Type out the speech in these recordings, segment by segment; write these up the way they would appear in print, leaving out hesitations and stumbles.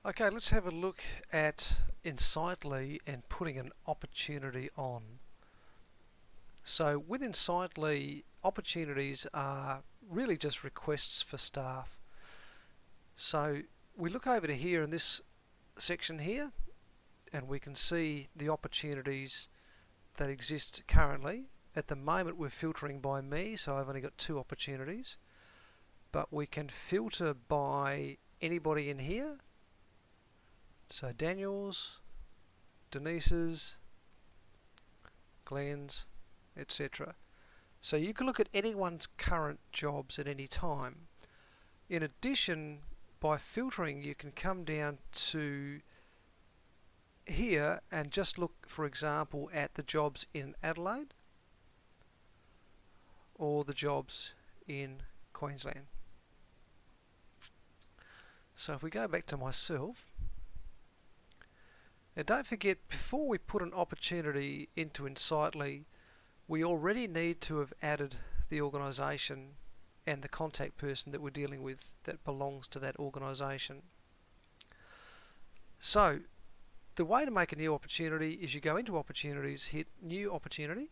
Okay, let's have a look at Insightly and putting an opportunity on. So with Insightly, opportunities are really just requests for staff. So we look over to here in this section here, and we can see the opportunities that exist currently. At the moment we're filtering by me, so I've only got 2 opportunities, but we can filter by anybody in here. So Daniel's, Denise's, Glenn's, etc. So you can look at anyone's current jobs at any time. In addition, by filtering, you can come down to here and just look, for example, at the jobs in Adelaide or the jobs in Queensland. So if we go back to myself, now don't forget, before we put an opportunity into Insightly, we already need to have added the organisation and the contact person that we're dealing with that belongs to that organisation. So the way to make a new opportunity is you go into opportunities, hit new opportunity,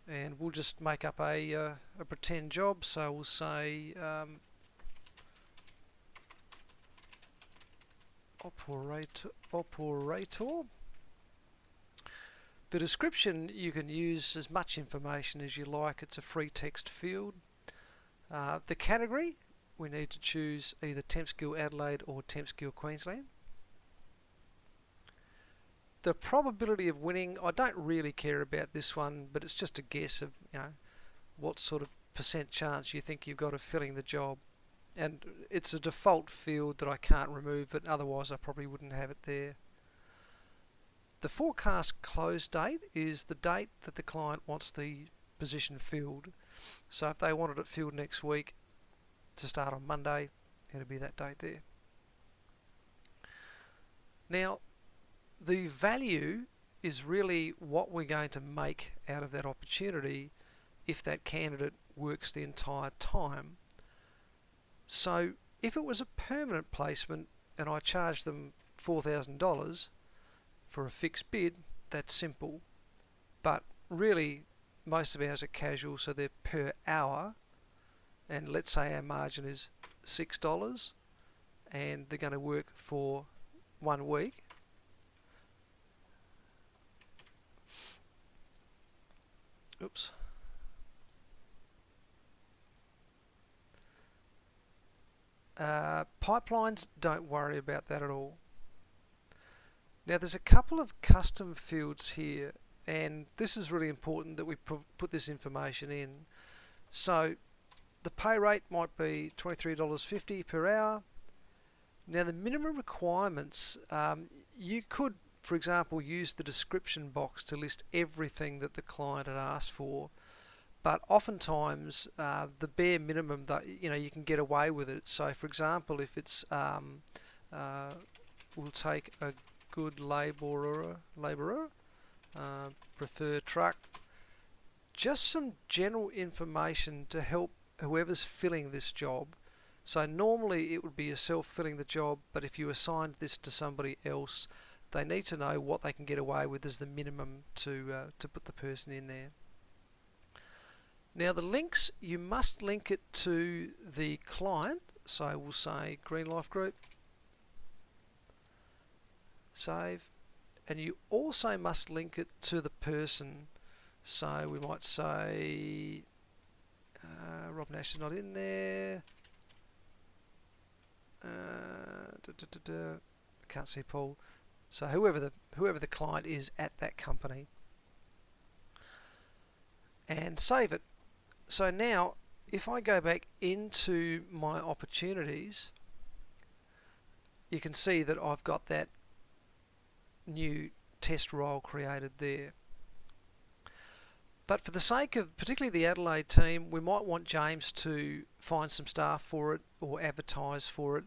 and we'll just make up a pretend job. So we'll say operator. The description, you can use as much information as you like. It's a free text field. The category, we need to choose either Tempskill Adelaide or Tempskill Queensland. The probability of winning, I don't really care about this one, but it's just a guess of what sort of % chance you think you've got of filling the job. And it's a default field that I can't remove, but otherwise I probably wouldn't have it there. The forecast close date is the date that the client wants the position filled. So if they wanted it filled next week to start on Monday, it'll be that date there. Now, the value is really what we're going to make out of that opportunity if that candidate works the entire time. So if it was a permanent placement and I charged them $4,000 for a fixed bid, that's simple. But really, most of ours are casual, so they're per hour. And let's say our margin is $6 and they're going to work for 1 week. Oops. Pipelines, don't worry about that at all. Now there's a couple of custom fields here, and this is really important that we put this information in. So the pay rate might be $23.50 per hour. Now the minimum requirements, you could, for example, use the description box to list everything that the client had asked for. But oftentimes the bare minimum that you can get away with it. So for example, if it's we'll take a good labourer, prefer truck, just some general information to help whoever's filling this job. So normally it would be yourself filling the job, but if you assigned this to somebody else, they need to know what they can get away with as the minimum to put the person in there. Now the links, you must link it to the client, so we'll say Green Life Group, save, and you also must link it to the person. So we might say Rob Nash is not in there, can't see Paul, so whoever the client is at that company, and save it. So now if I go back into my opportunities, you can see that I've got that new test role created there. But for the sake of particularly the Adelaide team, we might want James to find some staff for it or advertise for it.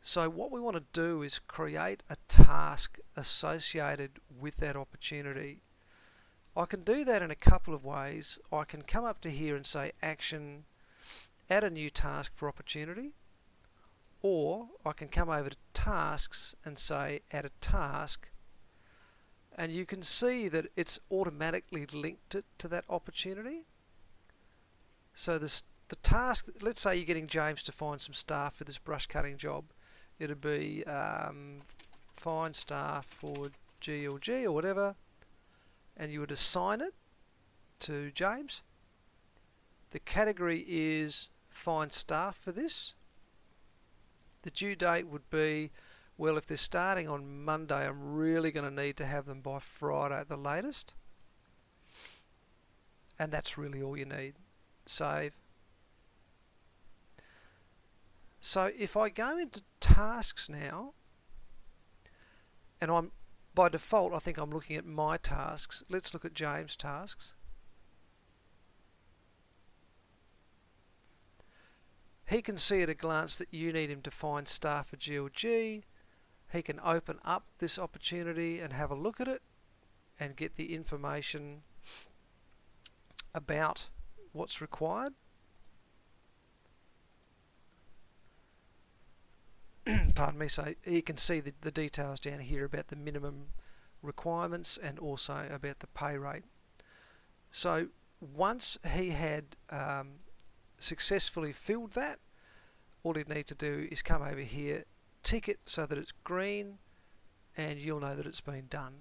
So what we want to do is create a task associated with that opportunity. I can do that in a couple of ways. I can come up to here and say action, add a new task for opportunity, or I can come over to tasks and say add a task, and you can see that it's automatically linked it to that opportunity. So the task, let's say you're getting James to find some staff for this brush cutting job. It'd be find staff for GLG or whatever, and you would assign it to James. The category is find staff for this. The due date would be, well, if they're starting on Monday, I'm really going to need to have them by Friday at the latest. And that's really all you need. Save. So if I go into tasks now, and by default I think I'm looking at my tasks. Let's look at James' tasks. He can see at a glance that you need him to find staff for GLG. He can open up this opportunity and have a look at it and get the information about what's required. Pardon me. So he can see the details down here about the minimum requirements and also about the pay rate. So once he had successfully filled that, all he'd need to do is come over here, tick it so that it's green, and you'll know that it's been done.